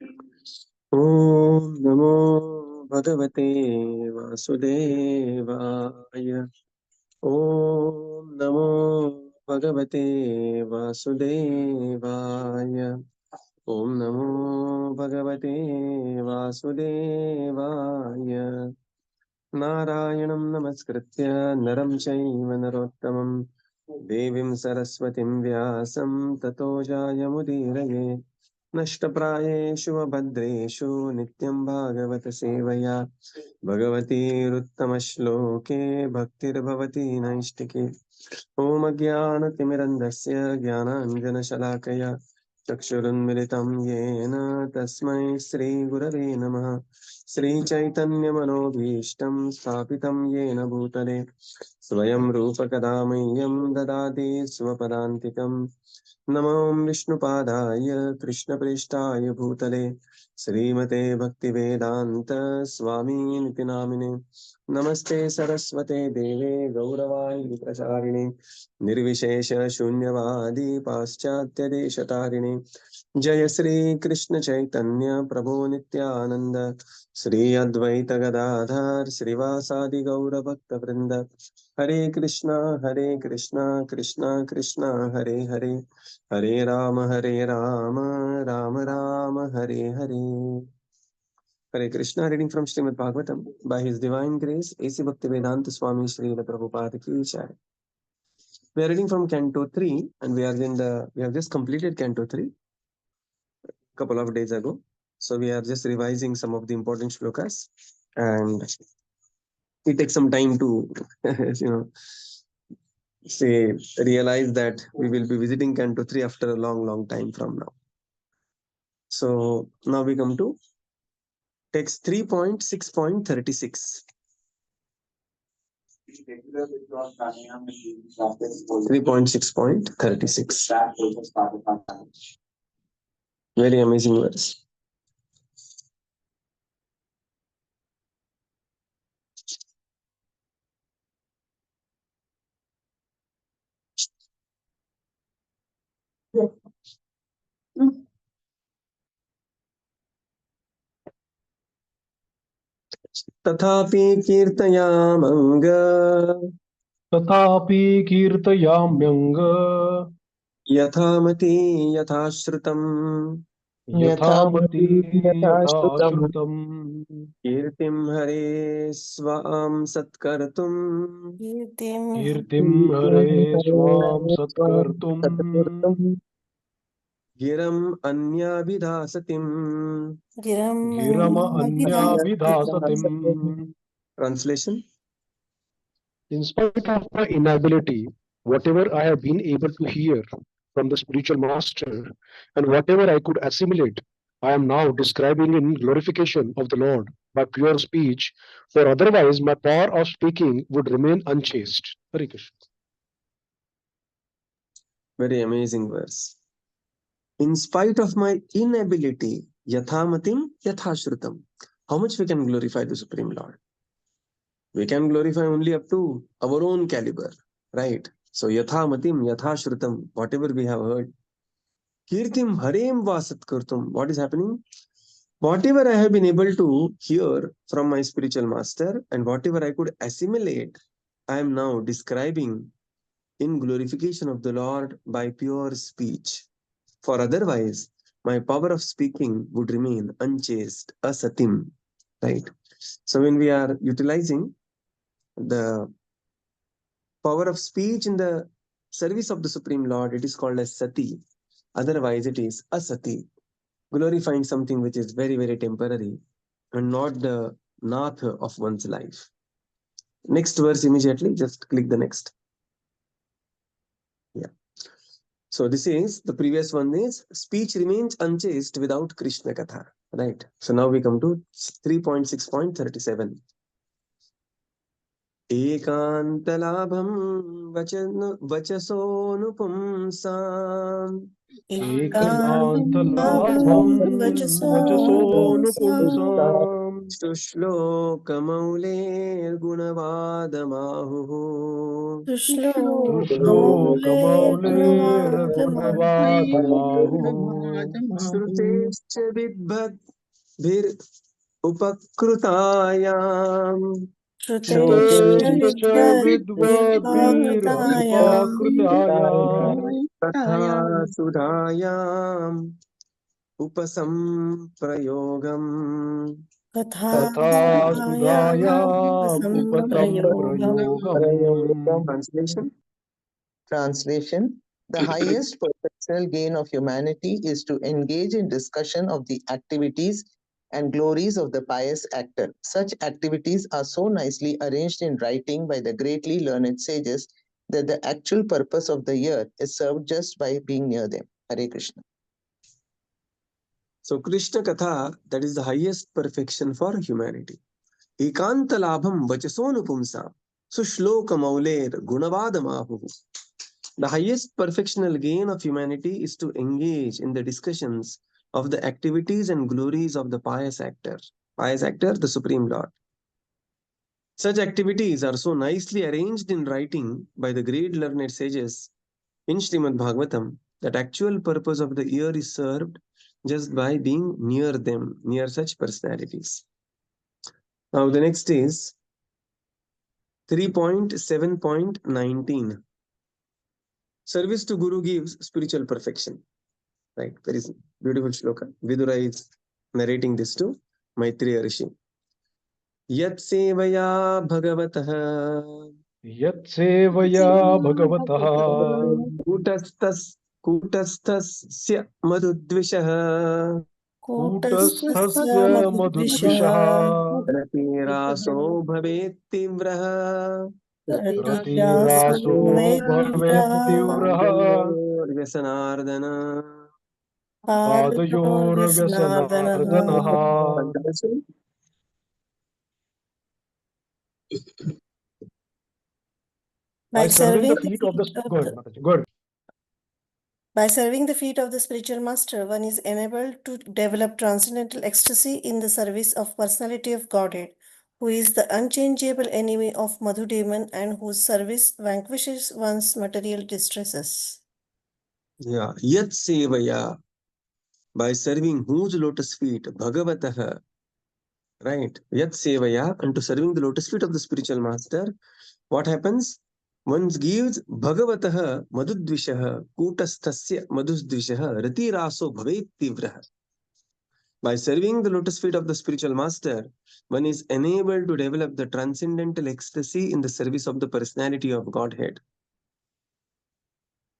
ॐ नमो भगवते वासुदेवाय। ॐ नमो भगवते वासुदेवाय। ॐ नमो भगवते वासुदेवाय। नारायणं नमस्कृत्य नरं चैव नरोत्तमं देवीं सरस्वतीं व्यासं ततो जायमुदीरये। नष्टप्रायेषु भद्रेषु नित्यं भागवत सेवया भगवतीरुत्तमश्लोके भक्तिर्भवति नैष्टिके। ॐ अज्ञानतिमिरन्धस्य ज्ञानाञ्जनशलाकया चक्षुरुन्मिलितं येन तस्मै श्रीगुरवे नमः। श्रीचैतन्यमनोभीष्टं स्थापितं येन भूतले स्वयं रूपकदा मह्यं ददाति स्वपदान्तिकम्। नमो विष्णुपादाय कृष्णप्रेष्ठाय भूतले श्रीमते भक्तिवेदान्त स्वामिनिति नामिने। नमस्ते सरस्वते देवे गौरवाणी प्रचारिणे निर्विशेष शून्यवादी पाश्चात्य जय श्री कृष्ण चैतन्य प्रभु नित्यानंद श्री अद्वैत गदाधर श्रीवासादि गौर भक्त वृंद। हरे कृष्णा कृष्णा कृष्णा हरे हरे, हरे Ram Ram Ram Hare Hare. Hare Krishna, reading from Srimad Bhagavatam. By His divine grace, A.C. Bhaktivedanta Swami Srila Prabhupada ki jai. We are reading from Canto 3, and we have just completed Canto 3 a couple of days ago. So we are just revising some of the important shlokas, and it takes some time to, you know, realize that we will be visiting Canto 3 after a long time from now. So now we come to text 3.6.36. 3.6.36. Very amazing verse. तथापि कीर्तयामङ्ग तथापि कीर्तयाम्यङ्ग यथामति यथाश्रुतम् यथामति यथाश्रुतम् कीर्तिं हरे स्वां सत्कर्तुम् कीर्तिं हरे Swan सत्कर्तुम् गिरम् अन्याभिधासतिम्। गिरम अन्याभिधासतिम्. Translation. In spite of my inability, whatever I have been able to hear from the spiritual master and whatever I could assimilate, I am now describing in glorification of the Lord by pure speech, for otherwise my power of speaking would remain unchaste. Hare Krishna. Very amazing verse. In spite of my inability, yathamatim yathashrutam. How much we can glorify the Supreme Lord? We can glorify only up to our own caliber, right? So yathamatim yathashrutam, whatever we have heard. Kirtim harem vasat kurtum. What is happening? Whatever I have been able to hear from my spiritual master and whatever I could assimilate, I am now describing in glorification of the Lord by pure speech. For otherwise, my power of speaking would remain unchaste, asatim, right? So when we are utilizing the power of speech in the service of the Supreme Lord, it is called as sati. Otherwise, it is asati, glorifying something which is very temporary and not the nath of one's life. Next verse immediately, just click the next. Yeah. So this is, the previous one is, speech remains unchaste without Krishna Katha. Right. So now we come to 3.6.37. एकान्तलाभं वचसोऽनुपुंसाम् एकान्तलाभं वचसोऽनुपुंसाम् सुश्लोकमौलेर्गुणवादमाहुः श्रुतेश्च विद्भिरुपकृतायाम् श्रुतेश्च विद्वद्भिरुपकृतायाम् तथा सुधायाम् उपसंप्रयोगम् तथा सुधायाम् उपसंप्रयोगम्. Translation: the highest perfectional gain of humanity is to engage in discussion of the activities and glories of the pious actor. Such activities are so nicely arranged in writing by the greatly learned sages that the actual purpose of the year is served just by being near them. Hare Krishna. So Krishna Katha, that is the highest perfection for humanity. Ekanta labham vachasonupumsam. So shloka mauler gunavadamahu. The highest perfectional gain of humanity is to engage in the discussions of the activities and glories of the pious actor. Pious actor, the Supreme Lord. Such activities are so nicely arranged in writing by the great learned sages in Srimad Bhagavatam that actual purpose of the year is served just by being near them, near such personalities. Now the next is 3.7.19. Service to Guru gives spiritual perfection. Right, very beautiful shloka. Vidura is narrating this to Maitreya Rishi. Yat sevaya bhagavatah यत्सेवया भगवतः कूटस्थस् कूटस्थस्य मधुद्विषः कूटस्थस्य मधुद्विषः रतिरासो भवेत् तीव्रः रतिरासो भवेत् तीव्रः व्यसनार्दन. पादयोर्व्यसनार्दनः. By serving the feet of the By serving the feet of the spiritual master, one is enabled to develop transcendental ecstasy in the service of personality of Godhead, who is the unchangeable enemy of Madhu demon and whose service vanquishes one's material distresses. Yeah, yat sevaya, by serving whose lotus feet, Bhagavatah, right? Yat sevaya, and to serving the lotus feet of the spiritual master, what happens? One gives Bhagavatah madudvishah kutasthasya madudvishah ratiraso bhavet tivrah. By serving the lotus feet of the spiritual master, one is enabled to develop the transcendental ecstasy in the service of the personality of Godhead.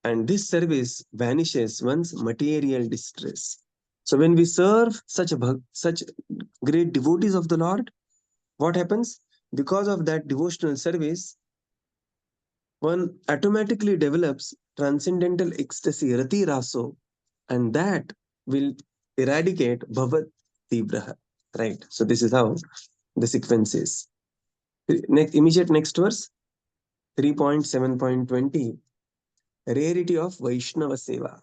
And this service vanishes one's material distress. So when we serve such great devotees of the Lord, what happens? Because of that devotional service, one automatically develops transcendental ecstasy, rati raso, and that will eradicate bhavat tibraha. Right. So this is how the sequence is. Next verse, 3.7.20. Rarity of Vaishnava Seva.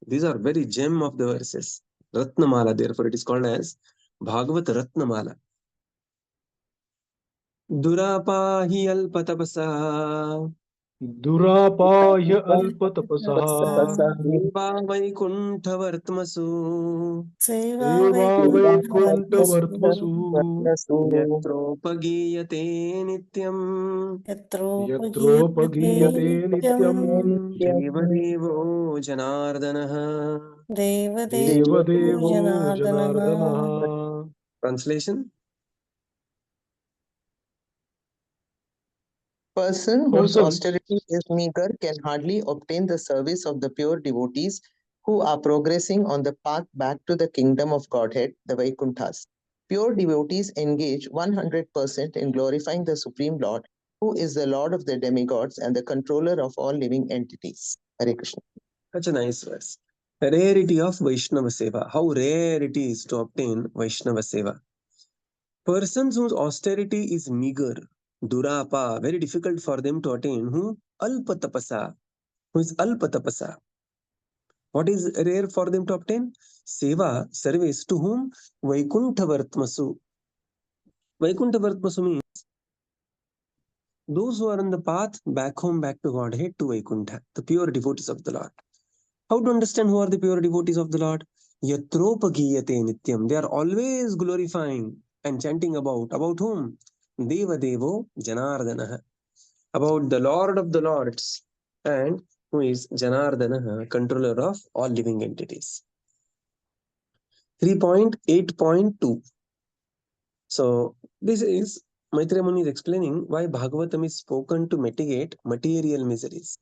These are very gem of the verses. Ratnamala, therefore it is called as Bhagavat Ratnamala. Durapahi alpatapasa दुरापाह्य अल्पतपसः Seva Vaikunthavartmasu सेवा वैकुण्ठवर्त्मसु Yatropagiyate Nityam यत्रोपगीयते नित्यम् Devadevo Janardanaha. देवदेवो जनार्दनः. Translation. Person whose austerity is meager can hardly obtain the service of the pure devotees who are progressing on the path back to the kingdom of Godhead, the Vaikunthas. Pure devotees engage 100% in glorifying the Supreme Lord, who is the Lord of the demigods and the controller of all living entities. Hare Krishna. Such a nice verse. Rarity of Vaishnava Seva. How rare it is to obtain Vaishnava Seva. Persons whose austerity is meager, durapa, very difficult for them to attain, who alpatapasa, who is alpatapasa. What is rare for them to obtain? Seva, service, to whom? Vaikunthavartmasu. Vaikuntha Vartmasu means those who are on the path back home, back to Godhead, to Vaikuntha, the pure devotees of the Lord. How to understand who are the pure devotees of the Lord? Yatropagiyate nityam. They are always glorifying and chanting about whom? Deva Devo Janardana. About the Lord of the Lords, and who is Janardana, controller of all living entities. 3.8.2. So this is Maitreya Muni is explaining why Bhagavatam is spoken to mitigate material miseries.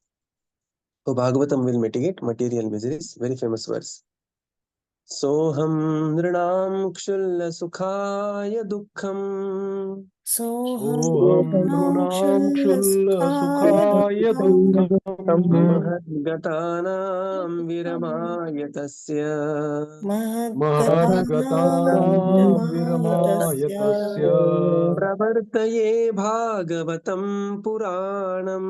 So Bhagavatam will mitigate material miseries. Very famous verse. Soham nrinam kshulya sukhay dukham. Soham nrunam kshulya sukhaya dukkam Mahadgatanam viramaya tasya. mahadgatanam viramaya tasya Pravartaye bhagavatam puranam.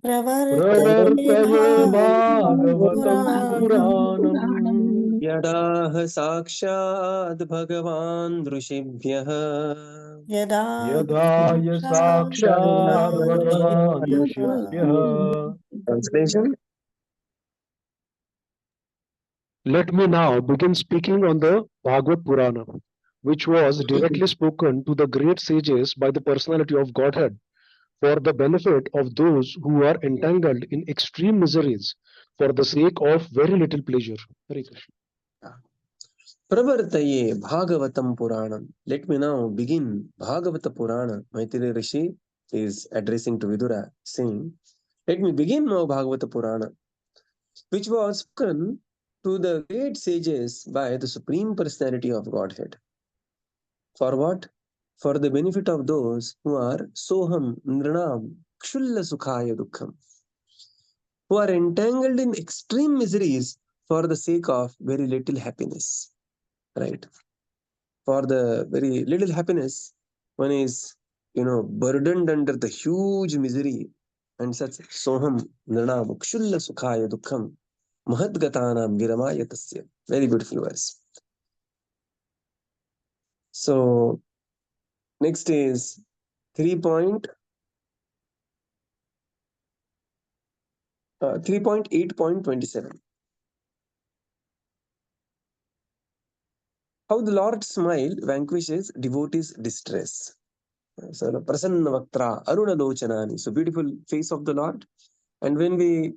pravartaye bhagavatam puranam यदाह साक्षात् भगवान् ऋषिभ्यः yadaya sakshat bhagavan rishibhyah. Translation. Let me now begin speaking on the Bhagavad Purana, which was directly spoken to the great sages by the personality of Godhead for the benefit of those who are entangled in extreme miseries for the sake of very little pleasure. Hare Krishna. Pravartaye Bhagavatam Puranam. Let me now begin Bhagavata Purana. Maitreya Rishi is addressing to Vidura, saying, let me begin now Bhagavata Purana, which was spoken to the great sages by the Supreme Personality of Godhead. For what? For the benefit of those who are Soham Nrinam Kshulla Sukhaya Dukkham, who are entangled in extreme miseries for the sake of very little happiness. Right? For the very little happiness, one is, burdened under the huge misery, and such Soham Nrinam Kshulla Sukhaya Dukkham Mahadgatanam Viramaya Tasya. Very beautiful verse. So, next is 3.8.27. How the Lord's smile vanquishes devotees' distress. So, Prasanna Vaktra, Aruna Lochanani. So, beautiful face of the Lord. And when we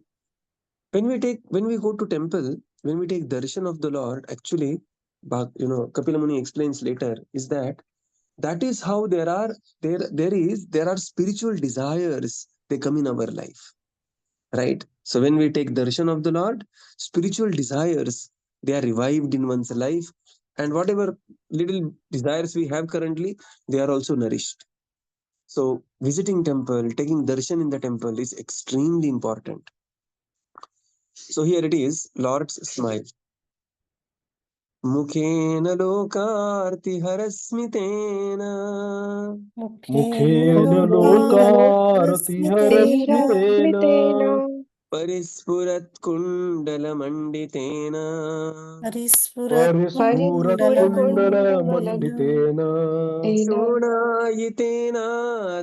go to temple, when we take darshan of the Lord, actually, Kapila Muni explains later, is that is how there are spiritual desires, they come in our life. Right? So when we take darshan of the Lord, spiritual desires, they are revived in one's life, and whatever little desires we have currently, they are also nourished. So visiting temple, taking darshan in the temple is extremely important. So here it is, Lord's smile. Mukhena lokarti harasmitena. Mukhena lokartiharasmitena Parispurat kundalamanditina. parispurat kundala manditena Shonayitena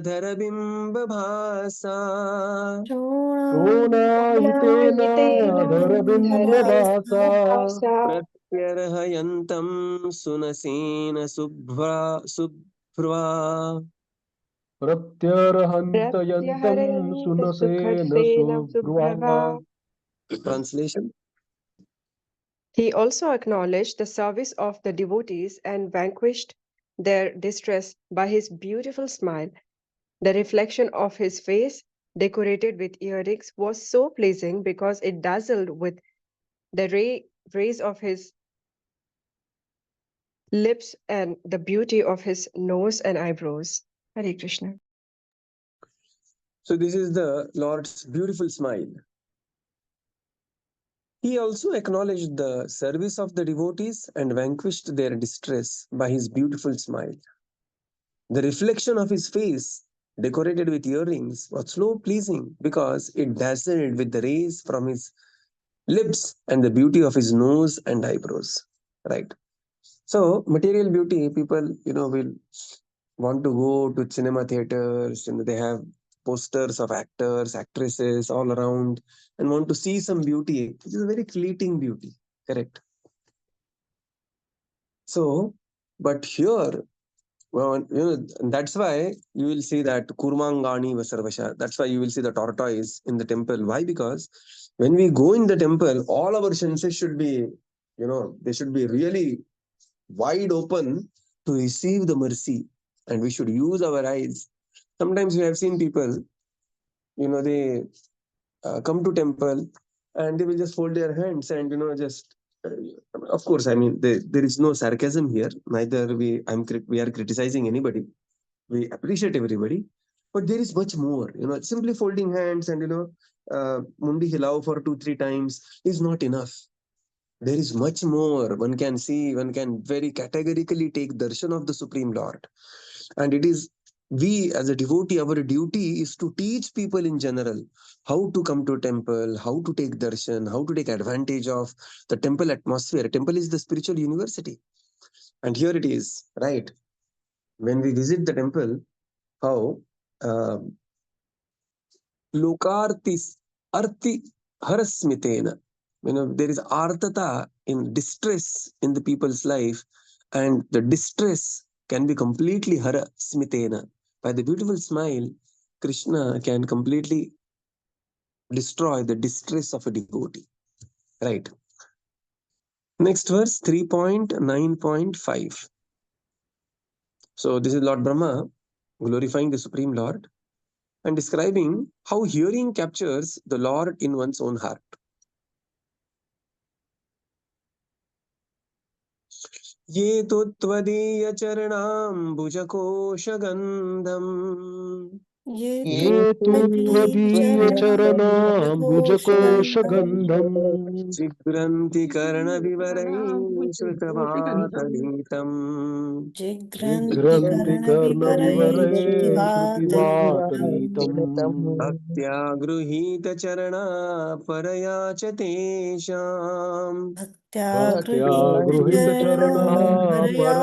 dharabimba-bhasa. shonayitena dharabimbabhasa Pratyarhayantam sunasena subhra. pratyarhantayantam sunasena subhrva. Translation. He also acknowledged the service of the devotees and vanquished their distress by his beautiful smile. The reflection of his face, decorated with earrings, was so pleasing because it dazzled with the rays of his lips and the beauty of his nose and eyebrows. Hare Krishna. So this is the Lord's beautiful smile. He also acknowledged the service of the devotees and vanquished their distress by his beautiful smile. The reflection of his face, decorated with earrings, was so pleasing because it dazzled with the rays from his lips and the beauty of his nose and eyebrows. Right. So material beauty, people, will want to go to cinema theaters, they have posters of actors, actresses all around, and want to see some beauty, which is a very fleeting beauty, correct? So, but here, well, that's why you will see that Kurmangani Vasarvasha. That's why you will see the tortoise in the temple. Why? Because when we go in the temple, all our senses should be, they should be really wide open to receive the mercy, and we should use our eyes. Sometimes we have seen people, they come to temple and they will just fold their hands and just of course, I mean, there is no sarcasm here, neither we are criticizing anybody. We appreciate everybody, but there is much more. Simply folding hands and mundi hilao for 2 3 times is not enough. There is much more. One can see, one can very categorically take darshan of the Supreme Lord. And it is, we as a devotee, our duty is to teach people in general how to come to temple, how to take darshan, how to take advantage of the temple atmosphere. Temple is the spiritual university. And here it is, right? When we visit the temple, how uh, lokartis arti harasmitena. There is artata in distress in the people's life, and the distress can be completely hara smitena. By the beautiful smile, Krishna can completely destroy the distress of a devotee. Right. Next verse 3.9.5. So this is Lord Brahma glorifying the Supreme Lord and describing how hearing captures the Lord in one's own heart. ये तु त्वदीयचरणाम्बुजकोशगन्धम् ये तु त्वदीयचरणाम्बुजकोशगन्धम् जिघ्रन्ति कर्णविवरैः श्रुतवातगीतम् जिघ्रन्ति कर्णविवरैः श्रुतिवातगीतम् भक्त्या गृहीतचरणा परया च तेषाम् भक्त्या गृहीतचरणा परया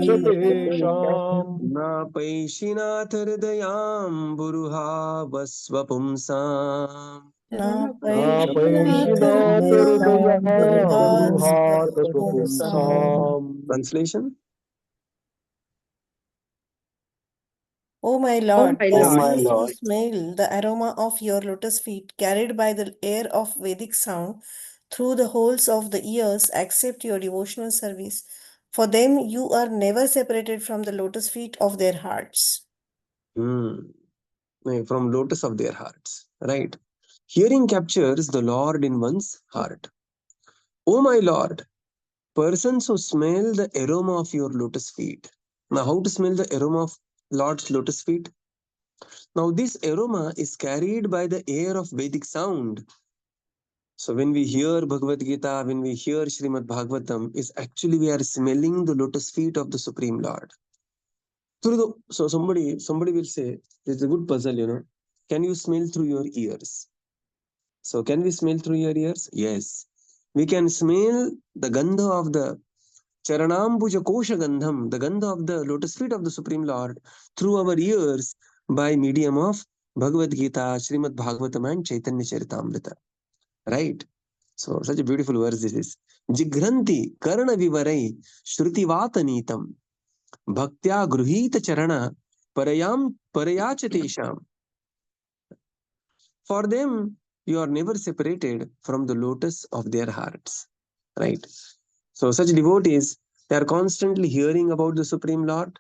च तेषाम् नापैशिनाथ हृदयाम्बुरुहा वस्वपुंसाम् नापैषिनाथहृदयाम्बुरुहार्दस्वपुंसाम्. Translation. O my O Lord, my persons Lord, who smell the aroma of your lotus feet carried by the air of Vedic sound through the holes of the ears accept your devotional service. For them, you are never separated from the lotus feet of their hearts. From lotus of their hearts. Right. Hearing captures the Lord in one's heart. O my Lord, persons who smell the aroma of your lotus feet. Now, how to smell the aroma of Lord's lotus feet? Now, this aroma is carried by the air of Vedic sound. So, when we hear Bhagavad Gita, when we hear Srimad Bhagavatam, is actually we are smelling the lotus feet of the Supreme Lord. So somebody will say, it's a good puzzle, Can you smell through your ears? So, can we smell through your ears? Yes. We can smell the gandha of the Charanambuja Kosha Gandham, the gandha of the lotus feet of the Supreme Lord, through our ears by medium of Bhagavad Gita, Srimad Bhagavatam, and Chaitanya Charitamrita. Right? So, such a beautiful verse this is. Jigranti Karna Vivarai Shruti Vatanitam Bhaktya Gruhita Charana Parayachatesham. For them, you are never separated from the lotus of their hearts. Right? So, such devotees, they are constantly hearing about the Supreme Lord.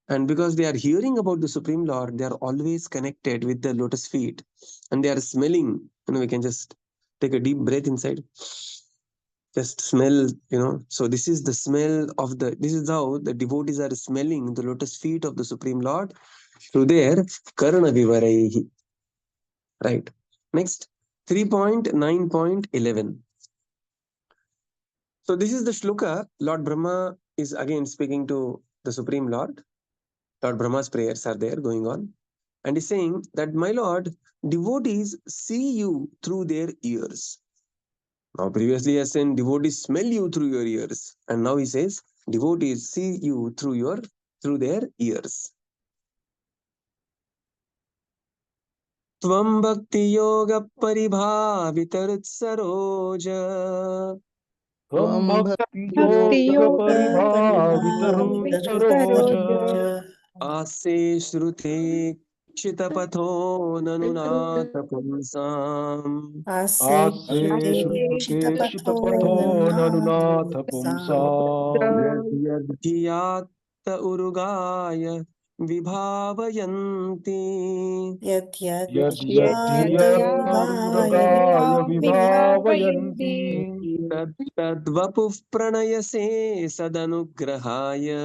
And because they are hearing about the Supreme Lord, they are always connected with the lotus feet. And they are smelling. We can just take a deep breath inside. Just smell, So, this is the smell of this is how the devotees are smelling the lotus feet of the Supreme Lord through their Karana Vivaraihi. Right. Next, 3.9.11. So this is the shloka. Lord Brahma is again speaking to the Supreme Lord. Lord Brahma's prayers are there going on. And he's saying that, my Lord, devotees see you through their ears. Now previously he has said devotees smell you through your ears. And now he says devotees see you through your through their ears. Tvam bhakti yoga paribhavitarutsaroj Tvam Tvam bhakti bhakti Bhakti yoga yoga yoga paribhavitarucharoja parivaritaroja ase shruti kshitapatho nanunath pumsam Ase Ase Shruti shrute Kshitapatho kshitapatho nanunatha Nanunatha pumsam. yad yad dhiyatta urugaya vibhavayanti Yadyat Yad yad Yadya dhiyattaruragaya vibhavayanti. tad tadvapuh pranayase sadanugrahaya.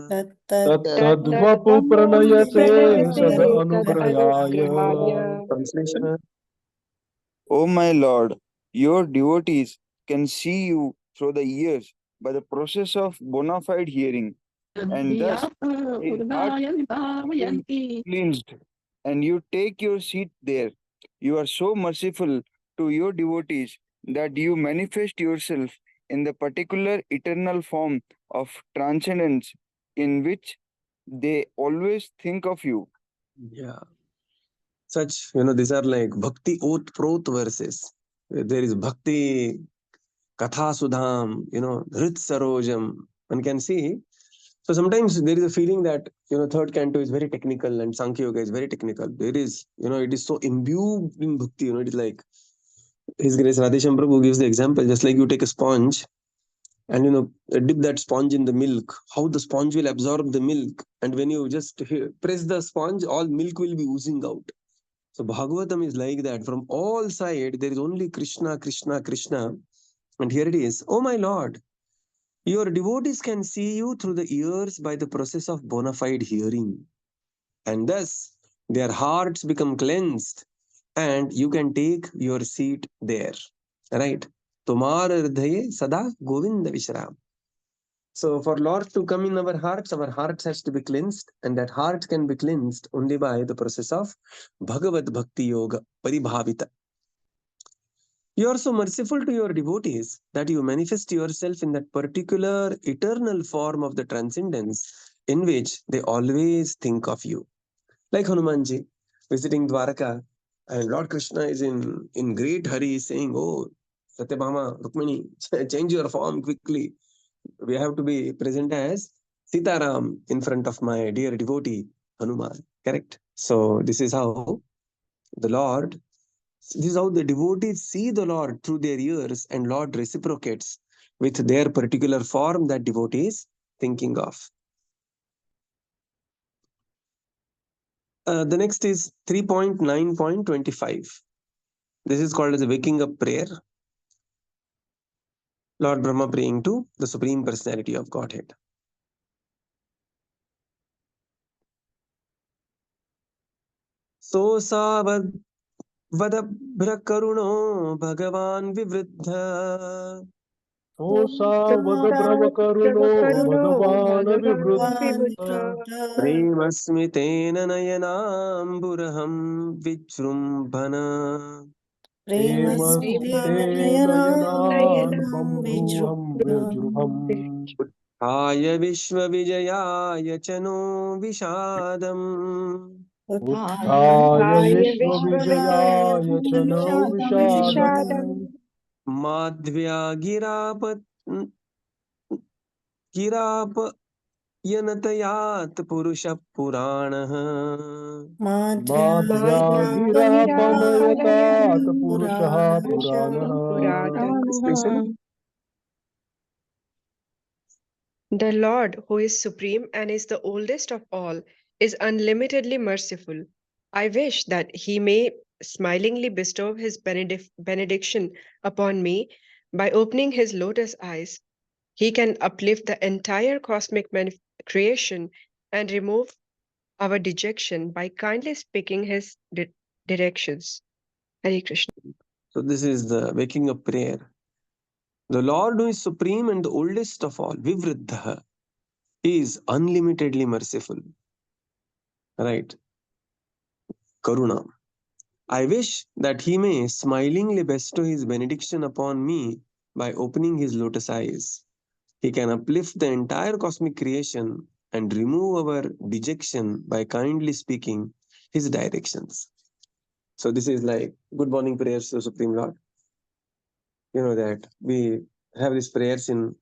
Tat Tattat tadvapu pranayase sad anugrayaya. Translation. O my Lord, your devotees can see you through the ears by the process of bona fide hearing, and thus their hearts become cleansed, and you take your seat there. You are so merciful to your devotees that you manifest yourself in the particular eternal form of transcendence in which they always think of you. Yeah. Such, these are like Bhakti Oth Proth verses. There is Bhakti Katha Sudham, Rit Sarojam. One can see. So sometimes there is a feeling that, third canto is very technical and Sankhya Yoga is very technical. There is, it is so imbued in Bhakti, it is like His Grace Radhesham Prabhu gives the example, just like you take a sponge and, dip that sponge in the milk, how the sponge will absorb the milk. And when you just press the sponge, all milk will be oozing out. So Bhagavatam is like that. From all sides, there is only Krishna, Krishna, Krishna. And here it is. Oh my Lord, your devotees can see you through the ears by the process of bona fide hearing. And thus, their hearts become cleansed and you can take your seat there. Right? Tumar hridaye sada Govinda Vishram. So for Lord to come in our hearts has to be cleansed, and that heart can be cleansed only by the process of Bhagavad Bhakti Yoga, Paribhavita. You are so merciful to your devotees that you manifest yourself in that particular eternal form of the transcendence in which they always think of you. Like Hanumanji visiting Dwaraka, and Lord Krishna is in great hurry saying, "Oh, Satyabhama, Rukmini, change your form quickly. We have to be present as Sitaram in front of my dear devotee Hanuman." Correct? So this is how the Lord, this is how the devotees see the Lord through their ears, and Lord reciprocates with their particular form that devotee is thinking of. The next is 3.9.25. This is called as a waking up prayer. Lord Brahma praying to the Supreme Personality of Godhead. So Vadabrakaruno Bhagavan Vivriddha Sosa vadabrava karuno bhagavana vivruddha. Premasmitena Nayanamburaham Vichrumbhana Premasmite nayanan bambruham vijrubham. Uttaya Vishwavijayaya Chano Vishadam Uttaya vishvavijayaya chano vishadam. Madhvya Girapyanatayat Purusha Purana. Madhya gira panayatat purushaha puranaha. Translation. The Lord, who is supreme and is the oldest of all, is unlimitedly merciful. I wish that he may smilingly bestow his benediction upon me by opening his lotus eyes. He can uplift the entire cosmic creation and remove our dejection by kindly speaking his directions. Hare Krishna. So this is the waking up prayer. The Lord who is supreme and the oldest of all, Vivriddha, is unlimitedly merciful. Right? Karuna. I wish that he may smilingly bestow his benediction upon me by opening his lotus eyes. He can uplift the entire cosmic creation and remove our dejection by kindly speaking his directions. So this is like good morning prayers to Supreme Lord. You know that we have these prayers in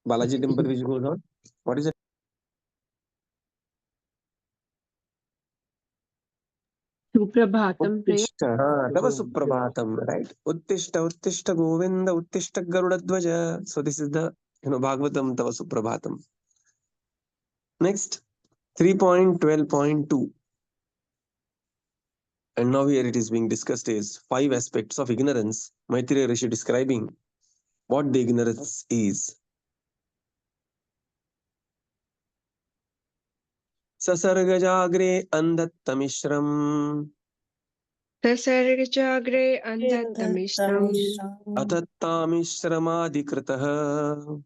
Balaji temple which goes on. What is it? Suprabhatam prayer. Tava Suprabhatam, right? Uttishta, Uttishta Govinda, Uttishta Garudadvaja. So this is the Bhagavatam Tava Suprabhatam. Next, 3.12.2. And now here it is being discussed is 5 aspects of ignorance. Maitreya Rishi describing what the ignorance is. Sasargajagre andattamishram Tasargajagre andattamishram atattamishramadikritah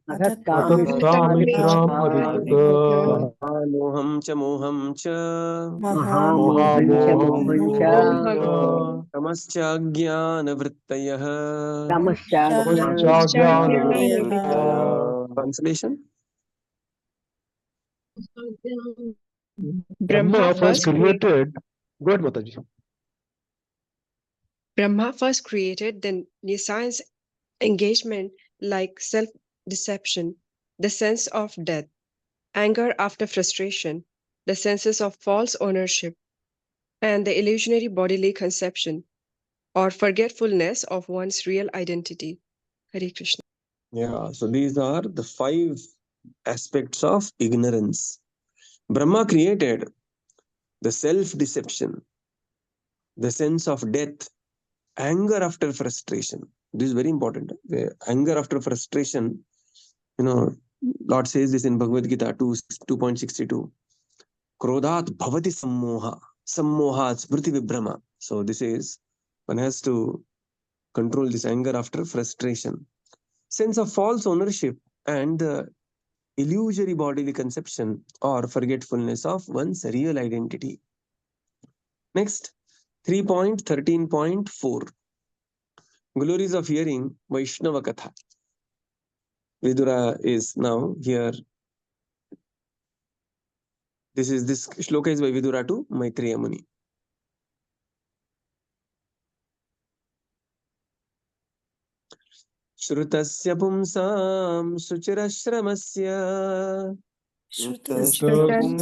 Atattamishram adhikritah Mahamoham cha moham cha Mahamoham tamascha jnanavrittayah. Tamascha Translation. Brahma first created. Go ahead, Mataji. Brahma first created the nescience engagement like self-deception, the sense of death, anger after frustration, the senses of false ownership, and the illusionary bodily conception or forgetfulness of one's real identity. Hare Krishna. Yeah, so these are the 5 aspects of ignorance. Brahma created the self-deception, the sense of death, anger after frustration. This is very important. The anger after frustration, Lord says this in Bhagavad Gita 2.62. Krodhat bhavati sammoha, sammoha smriti vibhrama. So this is, one has to control this anger after frustration. Sense of false ownership and the illusory bodily conception or forgetfulness of one's real identity. Next, 3.13.4. Glories of hearing Vaishnava Katha. Vidura is now here. This shloka is by Vidura to Maitreya Muni. Shrutasya pumsam suchirashramasya Pumsam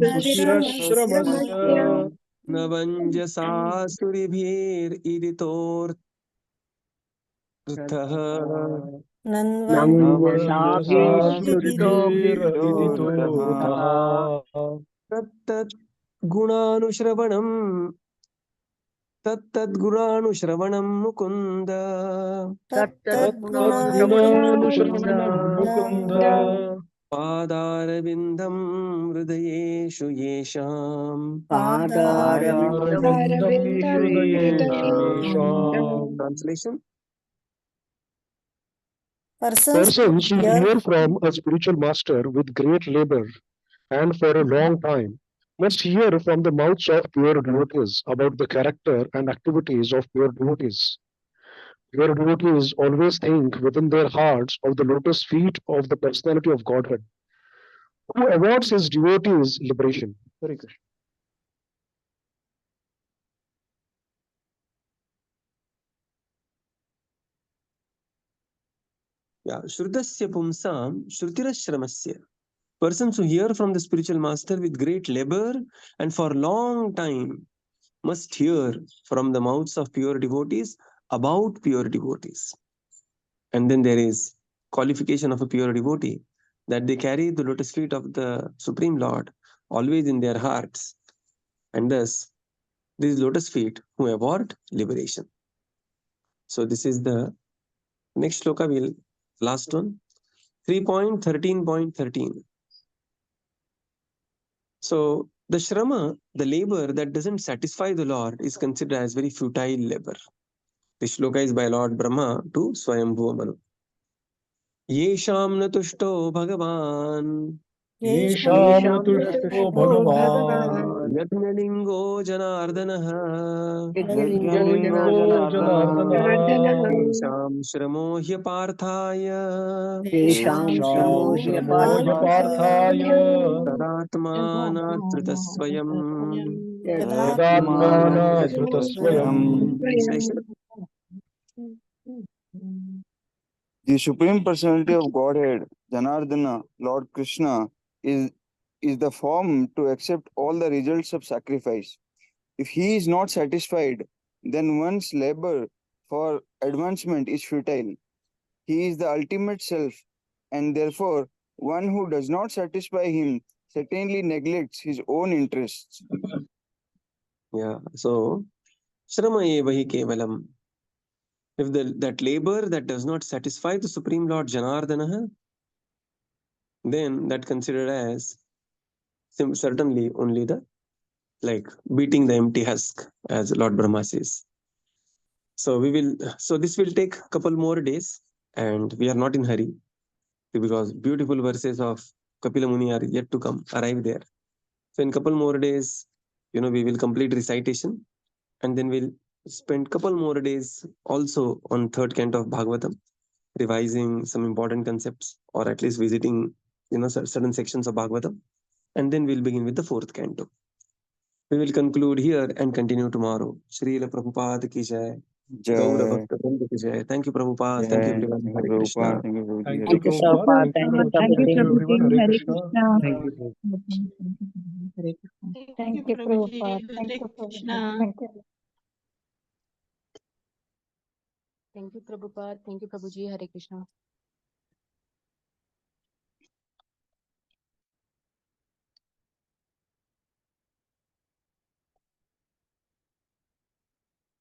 suchirashramasya navanjasa suribhir iditor तत्तत् गुणानुश्रवणं मुकुन्द पादारविन्दं हृदयेषु येषाम् Translation. Persons who hear from a spiritual master with great labor and for a long time must hear from the mouths of pure devotees about the character and activities of pure devotees. Pure devotees always think within their hearts of the lotus feet of the personality of Godhead, who awards his devotees liberation. Hare Krishna. Yeah, Shrutasya pumsam shrutirashramasya. Persons who hear from the spiritual master with great labor and for long time must hear from the mouths of pure devotees about pure devotees. And then there is qualification of a pure devotee, that they carry the lotus feet of the Supreme Lord always in their hearts. And thus, these lotus feet who award liberation. So this is the next shloka, last one, 3.13.13. So the shrama, the labor that doesn't satisfy the Lord, is considered as very futile labor. This shloka is by Lord Brahma to Swayambhuva Manu. Yesham na tushto bhagavan येषां तुष्टो भगवान् यज्ञलिङ्गो जनार्दनः यज्ञलिङ्गो जनार्दनः तेषां श्रमो ह्यपार्थाय तेषां श्रमो ह्यपार्थाय तदात्मानात्कृतः स्वयम् तदात्मानाधृतस्वयम्. Translation. The Supreme Personality of Godhead, Janardana, Lord Krishna, is the form to accept all the results of sacrifice. If he is not satisfied, then one's labor for advancement is futile. He is the ultimate self, and therefore, one who does not satisfy him certainly neglects his own interests. Yeah. So, Shrama eva hi kevalam. If that labor that does not satisfy the Supreme Lord Janardana, then that considered as certainly only the like beating the empty husk, as Lord Brahma says. So this will take a couple more days, and we are not in hurry because beautiful verses of Kapila Muni are yet to arrive there. So in couple more days, we will complete recitation, and then we'll spend couple more days also on third canto of Bhagavatam, revising some important concepts, or at least visiting, certain sections of Bhagavatam, and then we'll begin with the fourth canto. We will conclude here and continue tomorrow. Srila Prabhupada ki jai. Gaura Bhakta Vrinda ki jai. Thank you, Prabhupada. Thank you, everyone. Thank you, Hare Krishna. Prabhupada. Thank you, Prabhuji. Thank Hare you, Krishna. Prabhupada. Thank you, Thank you, everyone. Hare Hare Krishna. Krishna. Thank you. Thank you, Prabhupada. Thank you, Prabhupada. Thank you. Thank you, Prabhupada. Thank you, Prabhuji. Hare Krishna.